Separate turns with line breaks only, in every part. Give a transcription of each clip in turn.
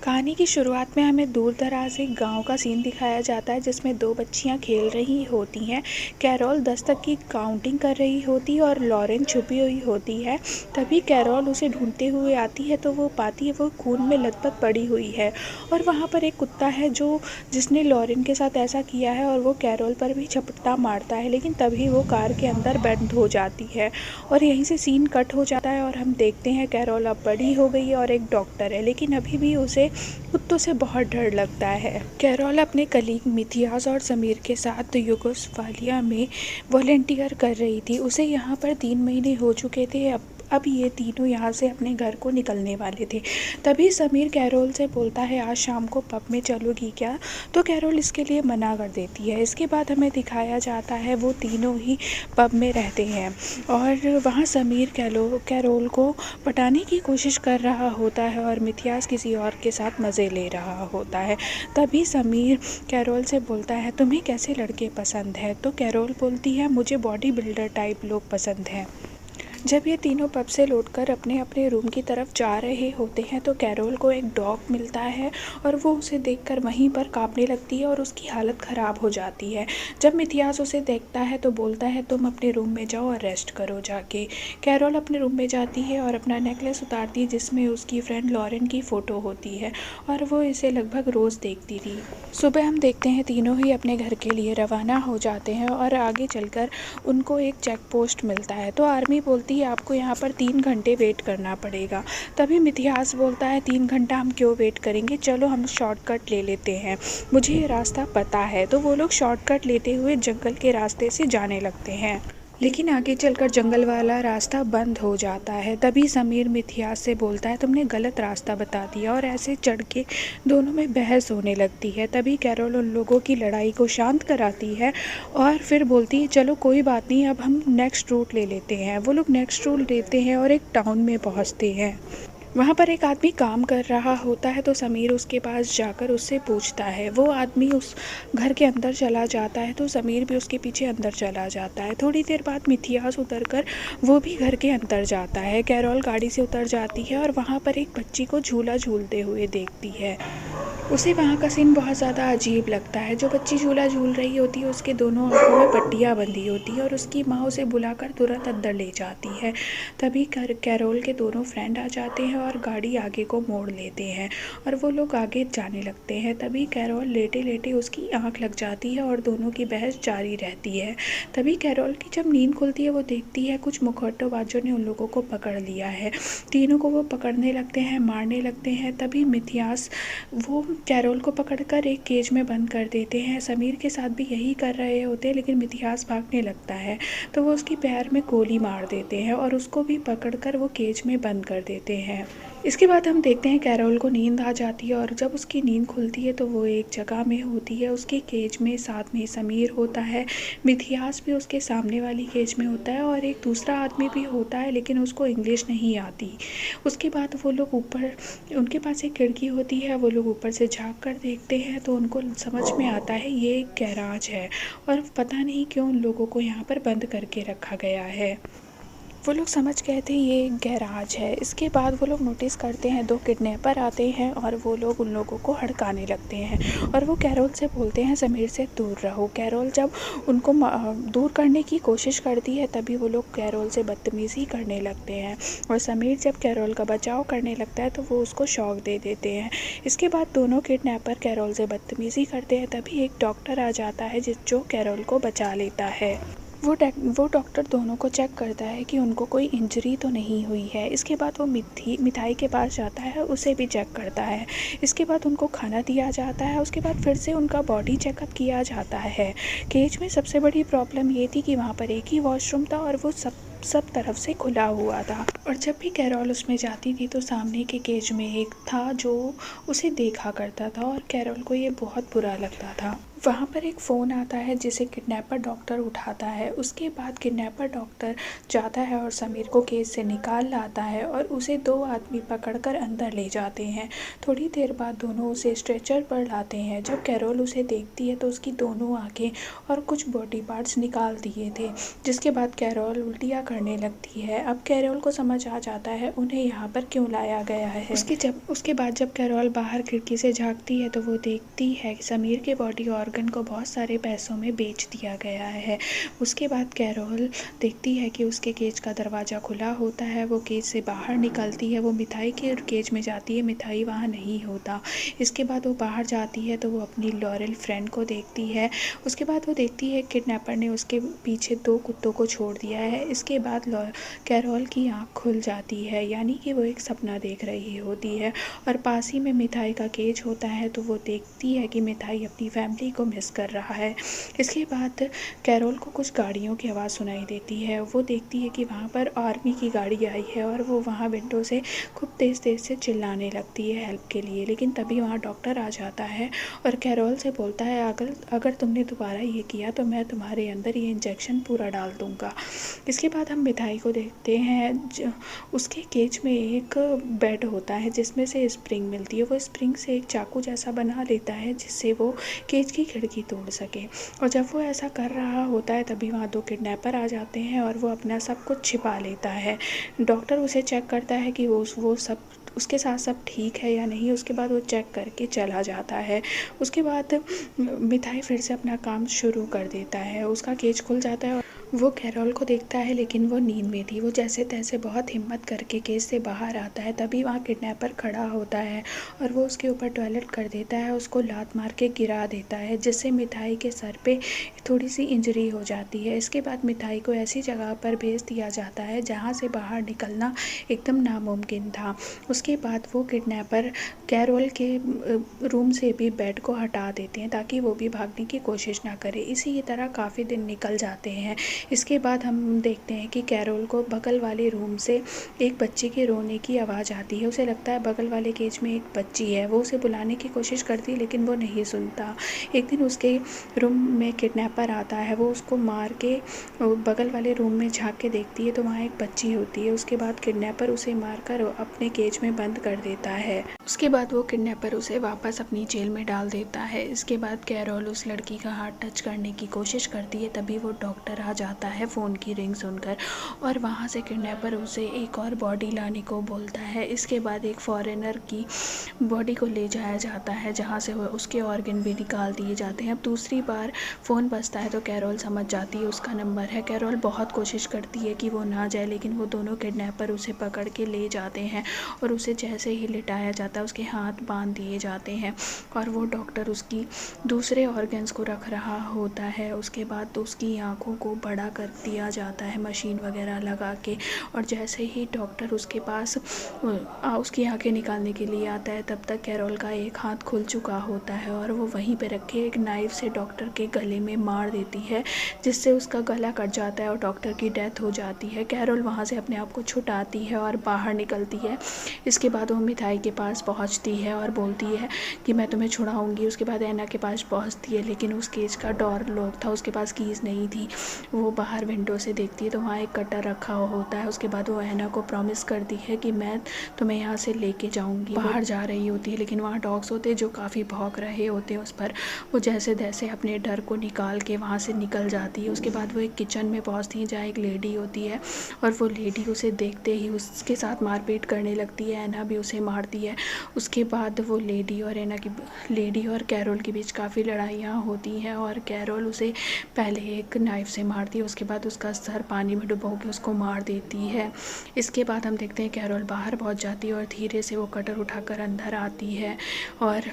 कहानी की शुरुआत में हमें दूर दराज एक गांव का सीन दिखाया जाता है जिसमें दो बच्चियां खेल रही होती हैं। कैरोल 10 तक की काउंटिंग कर रही होती है और लॉरेन छुपी हुई होती है। तभी कैरोल उसे ढूंढते हुए आती है तो वो पाती है वो खून में लथपथ पड़ी हुई है और वहाँ पर एक कुत्ता है जिसने लॉरेन के साथ ऐसा किया है और वो कैरोल पर भी झपट्टा मारता है, लेकिन तभी वो कार के अंदर बंद हो जाती है और यहीं से सीन कट हो जाता है और हम देखते हैं कैरोल अब बड़ी हो गई है और एक डॉक्टर है, लेकिन अभी भी उसे कुत्तों से बहुत डर लगता है। कैरोल अपने कलीग मिथियास और समीर के साथ युगोस्लाविया में वॉलंटियर कर रही थी। उसे यहाँ पर 3 महीने हो चुके थे। अब ये तीनों यहाँ से अपने घर को निकलने वाले थे। तभी समीर कैरोल से बोलता है आज शाम को पब में चलोगी क्या? तो कैरोल इसके लिए मना कर देती है। इसके बाद हमें दिखाया जाता है वो तीनों ही पब में रहते हैं और वहाँ समीर कैरोल को पटाने की कोशिश कर रहा होता है और मिथियास किसी और के साथ मज़े ले रहा होता है। तभी समीर कैरोल से बोलता है तुम्हें कैसे लड़के पसंद है? तो कैरोल बोलती है मुझे बॉडी बिल्डर टाइप लोग पसंद हैं। जब ये तीनों पब से लौटकर अपने अपने रूम की तरफ जा रहे होते हैं तो कैरोल को एक डॉग मिलता है और वो उसे देखकर वहीं पर कांपने लगती है और उसकी हालत ख़राब हो जाती है। जब मिथियास उसे देखता है तो बोलता है तुम अपने रूम में जाओ और रेस्ट करो जाके। कैरोल अपने रूम में जाती है और अपना नेकलेस उतारती है जिसमें उसकी फ्रेंड लॉरेन की फ़ोटो होती है और वो इसे लगभग रोज़ देखती थी। सुबह हम देखते हैं तीनों ही अपने घर के लिए रवाना हो जाते हैं और आगे चलकर उनको एक चेक पोस्ट मिलता है। तो आर्मी बोलती है आपको यहाँ पर 3 घंटे वेट करना पड़ेगा। तभी मिथियास बोलता है 3 घंटा हम क्यों वेट करेंगे, चलो हम शॉर्टकट ले लेते हैं, मुझे ये रास्ता पता है। तो वो लोग शॉर्टकट लेते हुए जंगल के रास्ते से जाने लगते हैं, लेकिन आगे चलकर जंगल वाला रास्ता बंद हो जाता है। तभी समीर मिथियास से बोलता है तुमने गलत रास्ता बता दिया और ऐसे चढ़ के दोनों में बहस होने लगती है। तभी कैरोल उन लोगों की लड़ाई को शांत कराती है और फिर बोलती है चलो कोई बात नहीं, अब हम नेक्स्ट रूट ले लेते हैं। वो लोग नेक्स्ट रूट लेते हैं और एक टाउन में पहुंचते हैं। वहाँ पर एक आदमी काम कर रहा होता है तो समीर उसके पास जाकर उससे पूछता है। वो आदमी उस घर के अंदर चला जाता है तो समीर भी उसके पीछे अंदर चला जाता है। थोड़ी देर बाद मिथियास उतरकर वो भी घर के अंदर जाता है। कैरोल गाड़ी से उतर जाती है और वहाँ पर एक बच्ची को झूला झूलते हुए देखती है। उसे वहाँ का सीन बहुत ज़्यादा अजीब लगता है। जो बच्ची झूला झूल रही होती है उसके दोनों आंखों में पट्टियाँ बंधी होती है और उसकी माँ उसे बुलाकर तुरंत अंदर ले जाती है। तभी कैरोल के दोनों फ्रेंड आ जाते हैं और गाड़ी आगे को मोड़ लेते हैं और वो लोग आगे जाने लगते हैं। तभी कैरोल लेटे लेटे उसकी आँख लग जाती है और दोनों की बहस जारी रहती है। तभी कैरोल की जब नींद खुलती है वो देखती है कुछ मुखौटोबाजों ने उन लोगों को पकड़ लिया है। तीनों को वो पकड़ने लगते हैं, मारने लगते हैं। तभी मिथियास वो कैरोल को पकड़कर एक केज में बंद कर देते हैं। समीर के साथ भी यही कर रहे होते हैं, लेकिन मिथियास भागने लगता है तो वो उसकी पैर में गोली मार देते हैं और उसको भी पकड़कर वो केज में बंद कर देते हैं। इसके बाद हम देखते हैं कैरोल को नींद आ जाती है और जब उसकी नींद खुलती है तो वो एक जगह में होती है। उसके केज में साथ में समीर होता है, मिथियास भी उसके सामने वाली केज में होता है और एक दूसरा आदमी भी होता है, लेकिन उसको इंग्लिश नहीं आती। उसके बाद वो लोग ऊपर, उनके पास एक खिड़की होती है, वो लोग ऊपर से झाँक कर देखते हैं तो उनको समझ में आता है ये एक गैराज है और पता नहीं क्यों उन लोगों को यहाँ पर बंद करके रखा गया है। वो लोग समझ गए थे ये एक गैराज है। इसके बाद वो लोग नोटिस करते हैं 2 किडनैपर आते हैं और वो लोग उन लोगों को हड़काने लगते हैं और वो कैरोल से बोलते हैं समीर से दूर रहो। कैरोल जब उनको दूर करने की कोशिश करती है तभी वो लोग कैरोल से बदतमीज़ी करने लगते हैं और समीर जब कैरोल का बचाव करने लगता है तो वो उसको शॉक दे देते हैं। इसके बाद दोनों किडनैपर कैरोल से बदतमीज़ी करते हैं। तभी एक डॉक्टर आ जाता है जो कैरोल को बचा लेता है। वो डॉक्टर दोनों को चेक करता है कि उनको कोई इंजरी तो नहीं हुई है। इसके बाद वो मिठाई के पास जाता है, उसे भी चेक करता है। इसके बाद उनको खाना दिया जाता है। उसके बाद फिर से उनका बॉडी चेकअप किया जाता है। केज में सबसे बड़ी प्रॉब्लम ये थी कि वहाँ पर एक ही वॉशरूम था और वो सब तरफ से खुला हुआ था और जब भी कैरोल उसमें जाती थी तो सामने के केज में एक था जो उसे देखा करता था और कैरोल को ये बहुत बुरा लगता था। वहाँ पर एक फ़ोन आता है जिसे किडनैपर डॉक्टर उठाता है। उसके बाद किडनैपर डॉक्टर जाता है और समीर को केस से निकाल लाता है और उसे 2 आदमी पकड़कर अंदर ले जाते हैं। थोड़ी देर बाद दोनों उसे स्ट्रेचर पर लाते हैं। जब कैरोल उसे देखती है तो उसकी दोनों आँखें और कुछ बॉडी पार्ट्स निकाल दिए थे, जिसके बाद कैरोल उल्टियाँ करने लगती है। अब कैरोल को समझ आ जाता है उन्हें यहाँ पर क्यों लाया गया है। उसके बाद जब कैरोल बाहर खिड़की से झाँकती है तो वो देखती है कि समीर के बॉडी ऑर्गन को बहुत सारे पैसों में बेच दिया गया है। उसके बाद कैरोल देखती है कि उसके केज का दरवाज़ा खुला होता है। वो केज से बाहर निकलती है, वो मिठाई के केज में जाती है, मिठाई वहाँ नहीं होता। इसके बाद वो बाहर जाती है तो वो अपनी लॉरेल फ्रेंड को देखती है। उसके बाद वो देखती है किडनैपर ने उसके पीछे 2 कुत्तों को छोड़ दिया है। इसके बाद कैरोल की आँख खुल जाती है, यानी कि वो एक सपना देख रही होती है और पास ही में मिठाई का केज होता है। तो वो देखती है कि मिठाई अपनी फैमिली को मिस कर रहा है। इसके बाद कैरोल को कुछ गाड़ियों की आवाज़ सुनाई देती है। वो देखती है कि वहाँ पर आर्मी की गाड़ी आई है और वो वहाँ विंडो से खूब तेज़ से चिल्लाने लगती है हेल्प के लिए। लेकिन तभी वहाँ डॉक्टर आ जाता है और कैरोल से बोलता है अगर तुमने दोबारा ये किया तो मैं तुम्हारे अंदर ये इंजेक्शन पूरा डाल दूँगा। इसके बाद हम मिठाई को देखते हैं। उसके केज में एक बेड होता है जिसमें से स्प्रिंग मिलती है। वो स्प्रिंग से एक चाकू जैसा बना लेता है जिससे वो केज की खिड़की तोड़ सके। और जब वो ऐसा कर रहा होता है तभी वहाँ 2 किडनैपर आ जाते हैं और वो अपना सब कुछ छिपा लेता है। डॉक्टर उसे चेक करता है कि वो सब उसके साथ सब ठीक है या नहीं। उसके बाद वो चेक करके चला जाता है। उसके बाद मिठाई फिर से अपना काम शुरू कर देता है। उसका केज खुल जाता है और वो कैरोल को देखता है, लेकिन वो नींद में थी। वो जैसे तैसे बहुत हिम्मत करके केज से बाहर आता है। तभी वहाँ किडनैपर खड़ा होता है और वो उसके ऊपर टॉयलेट कर देता है, उसको लात मार के गिरा देता है, जिससे मिठाई के सर पे थोड़ी सी इंजरी हो जाती है। इसके बाद मिठाई को ऐसी जगह पर भेज दिया जाता है जहाँ से बाहर निकलना एकदम नामुमकिन था। उसके बाद वो किडनैपर कैरोल के रूम से भी बेड को हटा देते हैं ताकि वो भी भागने की कोशिश ना करे। इसी तरह काफ़ी दिन निकल जाते हैं। इसके बाद हम देखते हैं कि कैरोल को बगल वाले रूम से एक बच्चे के रोने की आवाज़ आती है। उसे लगता है बगल वाले केज में एक बच्ची है। वो उसे बुलाने की कोशिश करती है लेकिन वो नहीं सुनता। एक दिन उसके रूम में किडनैपर आता है। वो उसको मार के बगल वाले रूम में झांक के देखती है तो वहाँ एक बच्ची होती है। उसके बाद किडनैपर उसे मारकर अपने केज में बंद कर देता है। उसके बाद वो किडनैपर उसे वापस अपनी जेल में डाल देता है। इसके बाद कैरोल उस लड़की का हाथ टच करने की कोशिश करती है। तभी वो डॉक्टर आ जाता है फ़ोन की रिंग सुनकर और वहाँ से किडनैपर उसे एक और बॉडी लाने को बोलता है। इसके बाद एक फॉरेनर की बॉडी को ले जाया जाता है जहाँ से उसके ऑर्गन भी निकाल दिए जाते हैं। अब दूसरी बार फ़ोन बजता है तो कैरोल समझ जाती है उसका नंबर है। कैरोल बहुत कोशिश करती है कि वो ना जाए, लेकिन वो दोनों किडनैपर उसे पकड़ के ले जाते हैं और उसे जैसे ही लिटाया जाता है उसके हाथ बांध दिए जाते हैं और वो डॉक्टर उसकी दूसरे ऑर्गन्स को रख रहा होता है। उसके बाद तो उसकी आँखों को बड़ा कर दिया जाता है मशीन वगैरह लगा के, और जैसे ही डॉक्टर उसके पास उसकी आँखें निकालने के लिए आता है तब तक कैरोल का एक हाथ खुल चुका होता है और वो वहीं पे रखे एक नाइफ से डॉक्टर के गले में मार देती है, जिससे उसका गला कट जाता है और डॉक्टर की डेथ हो जाती है। कैरोल वहाँ से अपने आप को छुटाती है और बाहर निकलती है। इसके बाद वो मिठाई के पास पहुँचती है और बोलती है कि मैं तुम्हें छुड़ाऊँगी। उसके बाद ऐना के पास पहुँचती है, लेकिन उस केज का डोर लॉक था, उसके पास कीज़ नहीं थी। वो बाहर विंडो से देखती है तो वहाँ एक कटर रखा होता है। उसके बाद वो ऐना को प्रॉमिस करती है कि मैं तुम्हें यहाँ से लेके जाऊँगी। बाहर जा रही होती है लेकिन वहाँ डॉग्स होते हैं जो काफ़ी भौंक रहे होते हैं उस पर। वो जैसे तैसे अपने डर को निकाल के वहाँ से निकल जाती है। उसके बाद वो एक किचन में पहुँचती है जहाँ एक लेडी होती है और वो लेडी उसे देखते ही उसके साथ मारपीट करने लगती है। ऐना भी उसे मारती है। उसके बाद वो लेडी और कैरोल के बीच काफ़ी लड़ाइयाँ होती हैं और कैरोल उसे पहले एक नाइफ से मारती है, उसके बाद उसका सर पानी में डुबो के उसको मार देती है। इसके बाद हम देखते हैं कैरोल बाहर पहुंच जाती है और धीरे से वो कटर उठाकर अंदर आती है और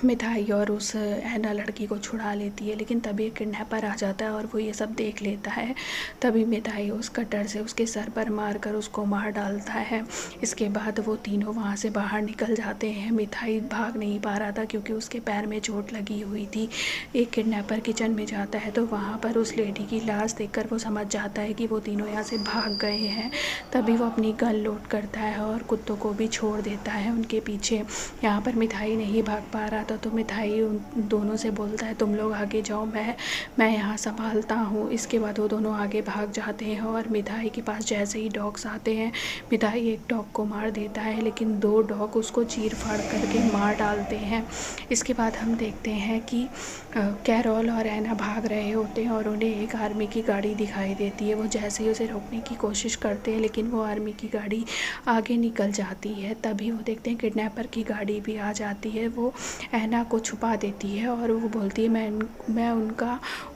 मिठाई और उस ऐना लड़की को छुड़ा लेती है। लेकिन तभी एक किडनैपर आ जाता है और वो ये सब देख लेता है। तभी मिठाई उस कटर से उसके सर पर मारकर उसको मार डालता है। इसके बाद वो तीनों वहाँ से बाहर निकल जाते हैं। मिठाई भाग नहीं पा रहा था क्योंकि उसके पैर में चोट लगी हुई थी। एक किडनैपर किचन में जाता है तो वहाँ पर उस लेडी की लाश देखकर वो समझ जाता है कि वो तीनों यहाँ से भाग गए हैं। तभी वो अपनी गन लोड करता है और कुत्तों को भी छोड़ देता है उनके पीछे। यहाँ पर मिठाई नहीं भाग पा आ रहा था तो मिठाई उन दोनों से बोलता है तुम लोग आगे जाओ, मैं यहाँ संभालता हूँ। इसके बाद वो दोनों आगे भाग जाते हैं और मिठाई के पास जैसे ही डॉग्स आते हैं, मिठाई एक डॉग को मार देता है, लेकिन 2 डॉग उसको चीर फाड़ करके मार डालते हैं। इसके बाद हम देखते हैं कि कैरोल और ऐना भाग रहे होते हैं और उन्हें एक आर्मी की गाड़ी दिखाई देती है। वो जैसे ही उसे रोकने की कोशिश करते हैं, लेकिन वो आर्मी की गाड़ी आगे निकल जाती है। तभी वो देखते हैं किडनैपर की गाड़ी भी आ जाती है। वो ऐना को छुपा देती है और वो बोलती है मैं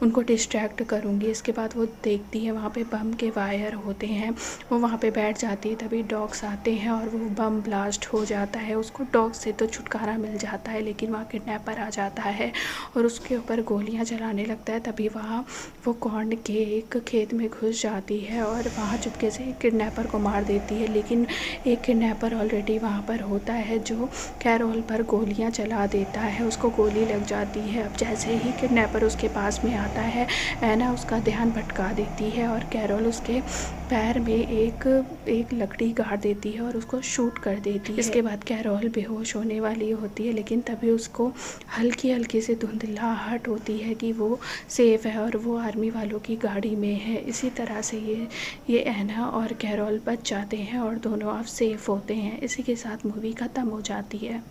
उनको डिस्ट्रैक्ट करूँगी। इसके बाद वो देखती है वहाँ पे बम के वायर होते हैं, वो वहाँ पे बैठ जाती है। तभी डॉग्स आते हैं और वो बम ब्लास्ट हो जाता है। उसको डॉग से तो छुटकारा मिल जाता है, लेकिन वहाँ किडनैपर आ जाता है और उसके ऊपर गोलियां चलाने लगता है। तभी वहाँ वो कॉर्न के एक खेत में घुस जाती है और वहाँ चुपके से किडनैपर को मार देती है। लेकिन एक किडनैपर ऑलरेडी वहाँ पर होता है जो कैरोल पर गोलियां चला देता है, उसको गोली लग जाती है। अब जैसे ही किडनैपर उसके पास में आता है, ऐना उसका ध्यान भटका देती है और कैरोल उसके पैर में एक लकड़ी गाड़ देती है और उसको शूट कर देती है। इसके बाद कैरोल बेहोश होने वाली होती है, लेकिन तभी उसको हल्की हल्की से धुंधलाहट होती है कि वो सेफ़ है और वो आर्मी वालों की गाड़ी में है। इसी तरह से ये ऐना और कैरोल बच जाते हैं और दोनों अब सेफ़ होते हैं। इसी के साथ मूवी ख़त्म हो जाती है।